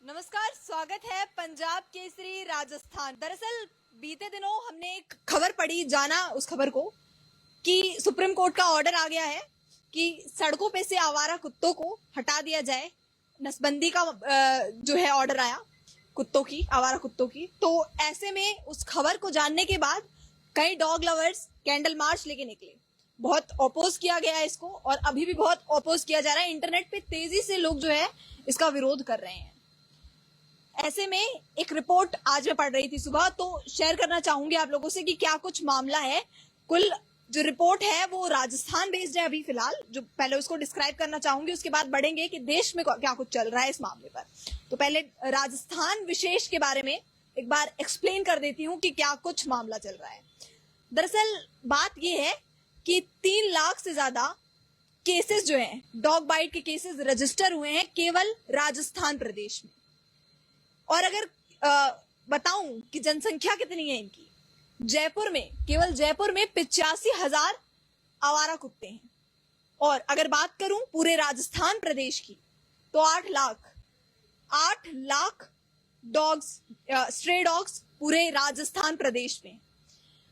नमस्कार, स्वागत है पंजाब केसरी राजस्थान। दरअसल बीते दिनों हमने एक खबर पढ़ी, जाना उस खबर को कि सुप्रीम कोर्ट का ऑर्डर आ गया है कि सड़कों पे से आवारा कुत्तों को हटा दिया जाए। नसबंदी का जो है ऑर्डर आया कुत्तों की, आवारा कुत्तों की। तो ऐसे में उस खबर को जानने के बाद कई डॉग लवर्स कैंडल मार्च लेके निकले। बहुत अपोज किया गया है इसको और अभी भी बहुत अपोज किया जा रहा है। इंटरनेट पे तेजी से लोग जो है इसका विरोध कर रहे हैं। ऐसे में एक रिपोर्ट आज मैं पढ़ रही थी सुबह, तो शेयर करना चाहूंगी आप लोगों से कि क्या कुछ मामला है। कुल जो रिपोर्ट है वो राजस्थान बेस्ड है अभी फिलहाल, जो पहले उसको डिस्क्राइब करना चाहूंगी, उसके बाद बढ़ेंगे कि देश में क्या कुछ चल रहा है इस मामले पर। तो पहले राजस्थान विशेष के बारे में एक बार एक्सप्लेन कर देती हूँ कि क्या कुछ मामला चल रहा है। दरअसल बात यह है कि 3 लाख से ज्यादा केसेस जो हैं, डॉग बाइट के केसेस रजिस्टर हुए हैं केवल राजस्थान प्रदेश में। और अगर बताऊं कि जनसंख्या कितनी है इनकी, जयपुर में, केवल जयपुर में 85,000 आवारा कुत्ते हैं। और अगर बात करूं पूरे राजस्थान प्रदेश की तो 8 लाख डॉग्स, स्ट्रे डॉग्स पूरे राजस्थान प्रदेश में।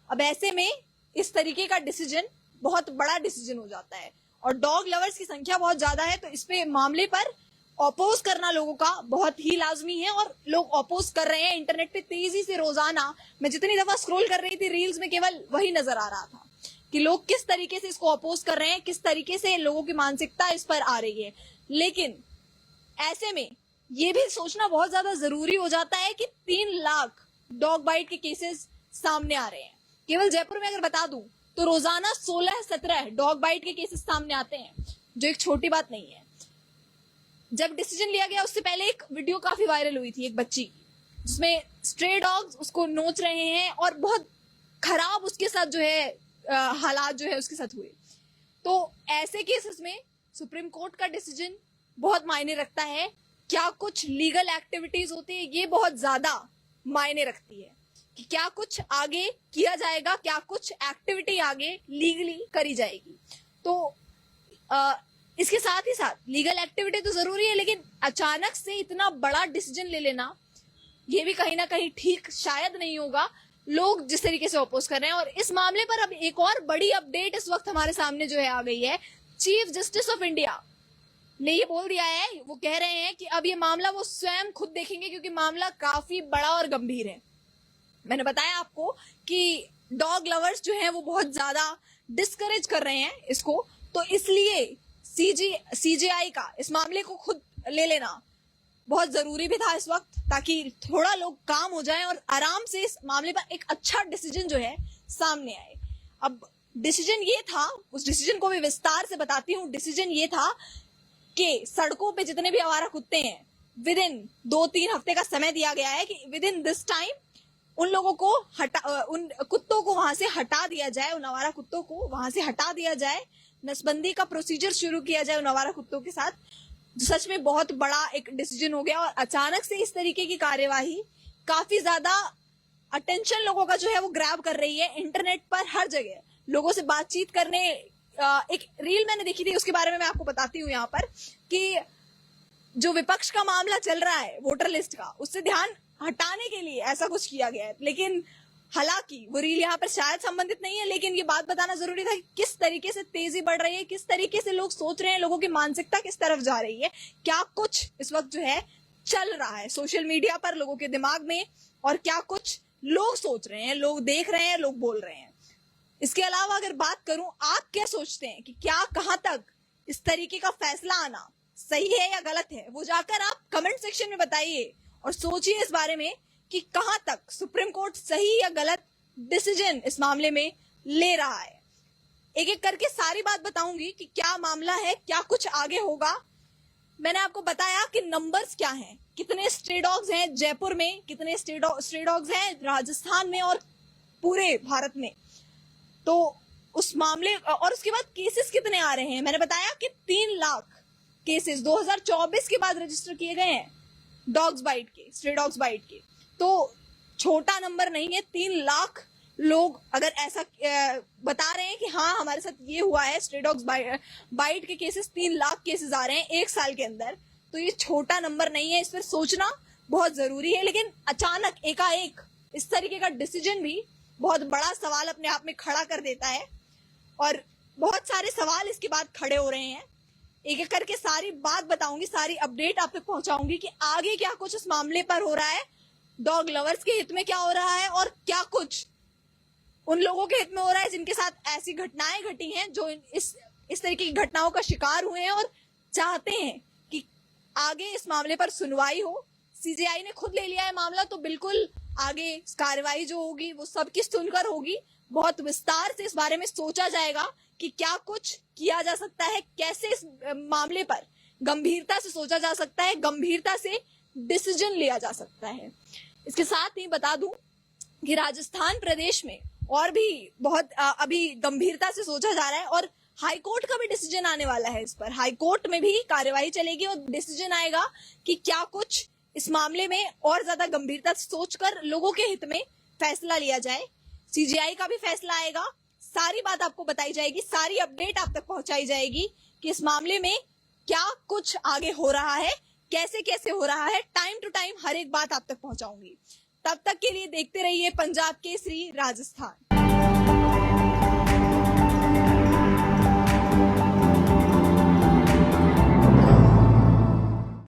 अब ऐसे में इस तरीके का डिसीजन बहुत बड़ा डिसीजन हो जाता है और डॉग लवर्स की संख्या बहुत ज्यादा है, तो इस पे मामले पर अपोज करना लोगों का बहुत ही लाजमी है और लोग अपोज कर रहे हैं। इंटरनेट पे तेजी से रोजाना मैं जितनी दफा स्क्रॉल कर रही थी रील्स में, केवल वही नजर आ रहा था कि लोग किस तरीके से इसको अपोज कर रहे हैं, किस तरीके से लोगों की मानसिकता इस पर आ रही है। लेकिन ऐसे में ये भी सोचना बहुत ज्यादा जरूरी हो जाता है कि 3 लाख डॉग बाइट के केसेस सामने आ रहे हैं। केवल जयपुर में अगर बता दूं तो रोजाना 16-17 डॉग बाइट के केसेस सामने आते हैं, जो एक छोटी बात नहीं है। जब डिसीजन लिया गया उससे पहले एक वीडियो काफी वायरल हुई थी एक बच्ची की, जिसमें स्ट्रे डॉग्स उसको नोच रहे हैं और बहुत खराब उसके साथ जो है हालात जो है उसके साथ हुए। तो ऐसे केसेस में सुप्रीम कोर्ट का डिसीजन बहुत मायने रखता है। क्या कुछ लीगल एक्टिविटीज होती है, ये बहुत ज्यादा मायने रखती है कि क्या कुछ आगे किया जाएगा, क्या कुछ एक्टिविटी आगे लीगली करी जाएगी। तो इसके साथ ही साथ लीगल एक्टिविटी तो जरूरी है, लेकिन अचानक से इतना बड़ा डिसीजन ले लेना ये भी कहीं ना कहीं ठीक शायद नहीं होगा, लोग जिस तरीके से अपोज कर रहे हैं। और इस मामले पर अब एक और बड़ी अपडेट इस वक्त हमारे सामने जो है आ गई है। चीफ जस्टिस ऑफ इंडिया ने ये बोल दिया है, वो कह रहे हैं कि अब ये मामला वो स्वयं खुद देखेंगे क्योंकि मामला काफी बड़ा और गंभीर है। मैंने बताया आपको कि डॉग लवर्स जो हैं वो बहुत ज्यादा डिस्करेज कर रहे हैं इसको, तो इसलिए सीजेआई का इस मामले को खुद ले लेना बहुत जरूरी भी था इस वक्त, ताकि थोड़ा लोग काम हो जाएं और आराम से इस मामले पर एक अच्छा डिसीजन जो है सामने आए। अब डिसीजन ये था, उस डिसीजन को भी विस्तार से बताती हूँ। डिसीजन ये था कि सड़कों पे जितने भी आवारा कुत्ते हैं, विद इन 2-3 हफ्ते का समय दिया गया है कि विद इन दिस टाइम उन लोगों को उन कुत्तों को वहां से हटा दिया जाए, उन आवारा कुत्तों को वहां से हटा दिया जाए, नसबंदी का प्रोसीजर शुरू किया जाए उन आवारा कुत्तों के साथ। सच में बहुत बड़ा एक डिसीजन हो गया और अचानक से इस तरीके की कार्यवाही काफी ज्यादा अटेंशन लोगों का जो है वो ग्रैब कर रही है। इंटरनेट पर हर जगह लोगों से बातचीत करने, एक रील मैंने देखी थी, उसके बारे में मैं आपको बताती हूँ यहाँ पर, कि जो विपक्ष का मामला चल रहा है वोटर लिस्ट का, उससे ध्यान हटाने के लिए ऐसा कुछ किया गया है। लेकिन हालांकि वो रील यहाँ पर शायद संबंधित नहीं है, लेकिन ये बात बताना जरूरी था कि किस तरीके से तेजी बढ़ रही है, किस तरीके से लोग सोच रहे हैं, लोगों की मानसिकता किस तरफ जा रही है, क्या कुछ इस वक्त जो है चल रहा है सोशल मीडिया पर लोगों के दिमाग में, और क्या कुछ लोग सोच रहे हैं, लोग देख रहे हैं, लोग बोल रहे हैं। इसके अलावा अगर बात करूं, आप क्या सोचते हैं कि क्या कहां तक इस तरीके का फैसला आना सही है या गलत है, वो जाकर आप कमेंट सेक्शन में बताइए और सोचिए इस बारे में कि कहां तक सुप्रीम कोर्ट सही या गलत डिसीजन इस मामले में ले रहा है। एक एक करके सारी बात बताऊंगी कि क्या मामला है, क्या कुछ आगे होगा। मैंने आपको बताया कि नंबर्स क्या हैं, कितने स्ट्रे डॉग्स हैं जयपुर में, कितने स्ट्रे डॉग्स हैं राजस्थान में और पूरे भारत में। तो उस मामले और उसके बाद केसेस कितने आ रहे हैं, मैंने बताया कि 3 लाख केसेस 2024 के बाद रजिस्टर किए गए हैं डॉग्स बाइट के, स्ट्रे डॉग्स बाइट के। तो छोटा नंबर नहीं है। 3 लाख लोग अगर ऐसा बता रहे हैं कि हाँ हमारे साथ ये हुआ है, स्ट्रे डॉग्स बाइट के केसेस 3 लाख केसेस आ रहे हैं 1 साल के अंदर, तो ये छोटा नंबर नहीं है, इस पर सोचना बहुत जरूरी है। लेकिन अचानक एकाएक इस तरीके का डिसीजन भी बहुत बड़ा सवाल अपने आप में खड़ा कर देता है, और बहुत सारे सवाल इसके बाद खड़े हो रहे हैं। एक एक करके सारी बात बताऊंगी, सारी अपडेट आप तक पहुंचाऊंगी कि आगे क्या कुछ इस मामले पर हो रहा है, डॉग लवर्स के हित में क्या हो रहा है, और क्या कुछ उन लोगों के हित में हो रहा है जिनके साथ ऐसी घटनाएं घटी हैं, जो इस तरीके की घटनाओं का शिकार हुए हैं और चाहते हैं कि आगे इस मामले पर सुनवाई हो। सीजेआई ने खुद ले लिया है मामला, तो बिल्कुल आगे कार्रवाई जो होगी वो सबकी सुनकर होगी। बहुत विस्तार से इस बारे में सोचा जाएगा कि क्या कुछ किया जा सकता है, कैसे इस मामले पर गंभीरता से सोचा जा सकता है, गंभीरता से डिसीजन लिया जा सकता है। इसके साथ ही बता दूं कि राजस्थान प्रदेश में और भी बहुत अभी गंभीरता से सोचा जा रहा है, और हाई कोर्ट का भी डिसीजन आने वाला है इस पर। हाई कोर्ट में भी कार्यवाही चलेगी और डिसीजन आएगा कि क्या कुछ इस मामले में और ज्यादा गंभीरता से सोचकर लोगों के हित में फैसला लिया जाए। सीजीआई का भी फैसला आएगा, सारी बात आपको बताई जाएगी, सारी अपडेट आप तक पहुंचाई जाएगी कि इस मामले में क्या कुछ आगे हो रहा है, कैसे कैसे हो रहा है। टाइम टू टाइम हर एक बात आप तक पहुंचाऊंगी। तब तक के लिए देखते रहिए पंजाब केसरी राजस्थान।